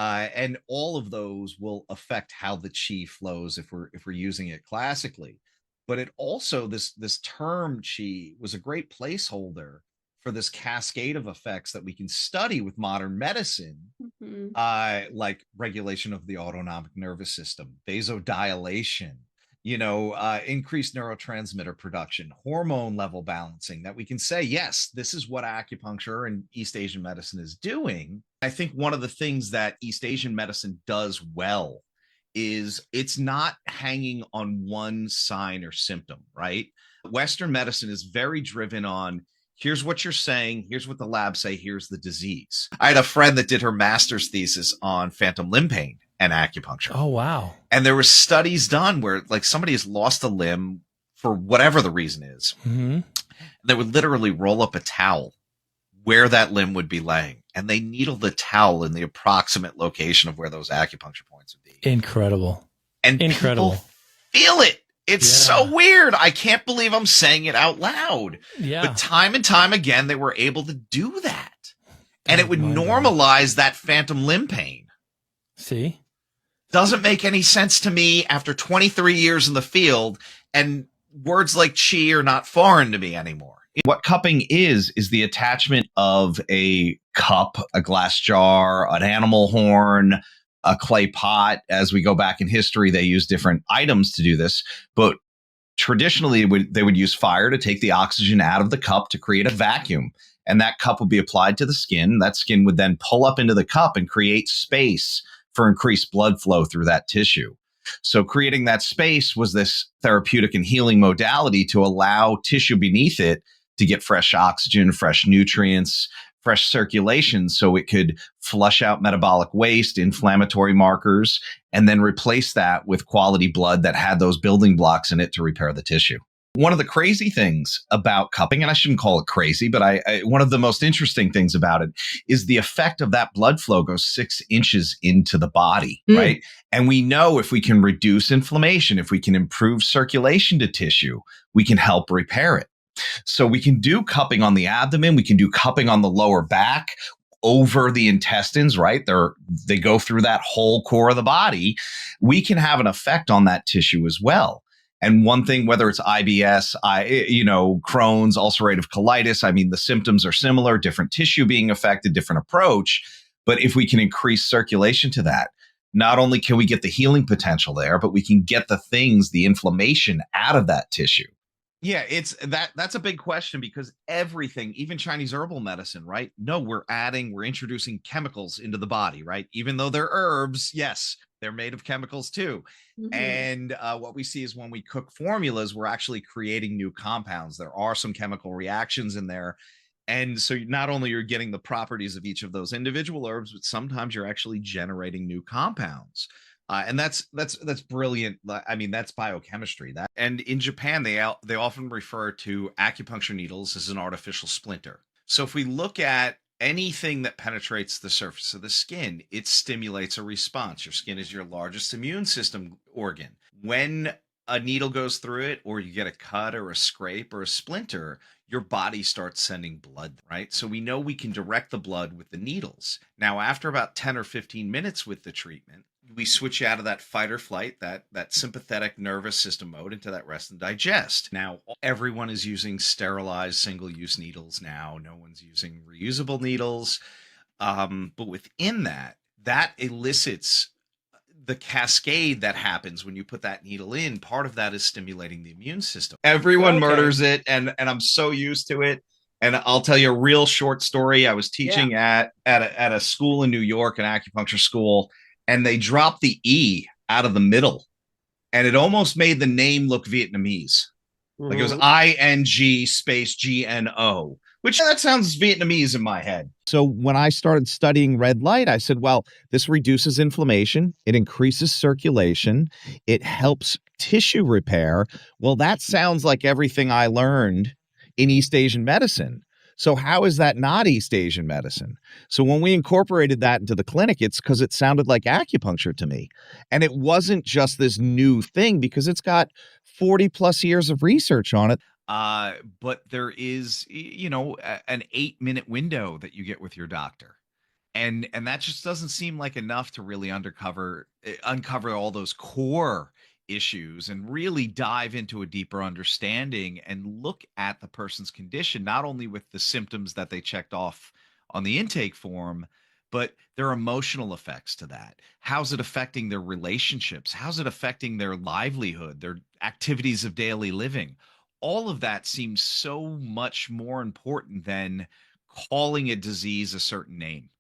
And all of those will affect how the chi flows if we're using it classically. But it also, this term chi was a great placeholder for this cascade of effects that we can study with modern medicine, Mhm. like regulation of the autonomic nervous system, vasodilation, increased neurotransmitter production, hormone level balancing, that we can say, yes, this is what acupuncture and East Asian medicine is doing. I think one of the things that East Asian medicine does well is it's not hanging on one sign or symptom, right? Western medicine is very driven on, here's what you're saying, here's what the labs say, here's the disease. I had a friend that did her master's thesis on phantom limb pain and acupuncture. Oh, wow. And there were studies done where like somebody has lost a limb for whatever the reason is. Mm-hmm. They would literally roll up a towel where that limb would be laying, and they needle the towel in the approximate location of where those acupuncture points would be. Incredible. And Incredible. people feel it. It's so weird. I can't believe I'm saying it out loud. Yeah. But time and time again, they were able to do that. And it would normalize that phantom limb pain. See? Doesn't make any sense to me after 23 years in the field, and words like chi are not foreign to me anymore. What cupping is the attachment of a cup, a glass jar, an animal horn, a clay pot. As we go back in history, they use different items to do this, but traditionally they would use fire to take the oxygen out of the cup to create a vacuum, and that cup would be applied to the skin. That skin would then pull up into the cup and create space for increased blood flow through that tissue. So creating that space was this therapeutic and healing modality to allow tissue beneath it to get fresh oxygen, fresh nutrients, fresh circulation, so it could flush out metabolic waste, inflammatory markers, and then replace that with quality blood that had those building blocks in it to repair the tissue. One of the crazy things about cupping, and I shouldn't call it crazy, but one of the most interesting things about it is the effect of that blood flow goes 6 inches into the body, right? And we know if we can reduce inflammation, if we can improve circulation to tissue, we can help repair it. So we can do cupping on the abdomen. We can do cupping on the lower back, over the intestines, right? They go through that whole core of the body. We can have an effect on that tissue as well. And one thing, whether it's IBS, Crohn's, ulcerative colitis, I mean, the symptoms are similar, different tissue being affected, different approach. But if we can increase circulation to that, not only can we get the healing potential there, but we can get the inflammation out of that tissue. Yeah, that's a big question, because everything, even Chinese herbal medicine, right? No, we're introducing chemicals into the body, right? Even though they're herbs, yes, they're made of chemicals too. Mm-hmm. And what we see is when we cook formulas, we're actually creating new compounds. There are some chemical reactions in there. And so not only you're getting the properties of each of those individual herbs, but sometimes you're actually generating new compounds. And that's brilliant. I mean, that's biochemistry. And in Japan, they often refer to acupuncture needles as an artificial splinter. So if we look at anything that penetrates the surface of the skin, it stimulates a response. Your skin is your largest immune system organ. When a needle goes through it, or you get a cut or a scrape or a splinter, your body starts sending blood, right? So we know we can direct the blood with the needles. Now, after about 10 or 15 minutes with the treatment, we switch out of that fight or flight, that sympathetic nervous system mode, into that rest and digest. Now, everyone is using sterilized single-use needles now. No one's using reusable needles. But within that elicits the cascade that happens when you put that needle in. Part of that is stimulating the immune system. Everyone murders it, and I'm so used to it. And I'll tell you a real short story. I was teaching at a school in New York, an acupuncture school, and they dropped the E out of the middle, and it almost made the name look Vietnamese. Like it was ING space GNO, which that sounds Vietnamese in my head. So when I started studying red light, I said, well, this reduces inflammation. It increases circulation. It helps tissue repair. Well, that sounds like everything I learned in East Asian medicine. So how is that not East Asian medicine? So when we incorporated that into the clinic, it's because it sounded like acupuncture to me. And it wasn't just this new thing, because it's got 40 plus years of research on it. But there is, an 8-minute window that you get with your doctor. And that just doesn't seem like enough to really uncover all those core issues and really dive into a deeper understanding and look at the person's condition, not only with the symptoms that they checked off on the intake form, but their emotional effects to that. How's it affecting their relationships? How's it affecting their livelihood, their activities of daily living? All of that seems so much more important than calling a disease a certain name.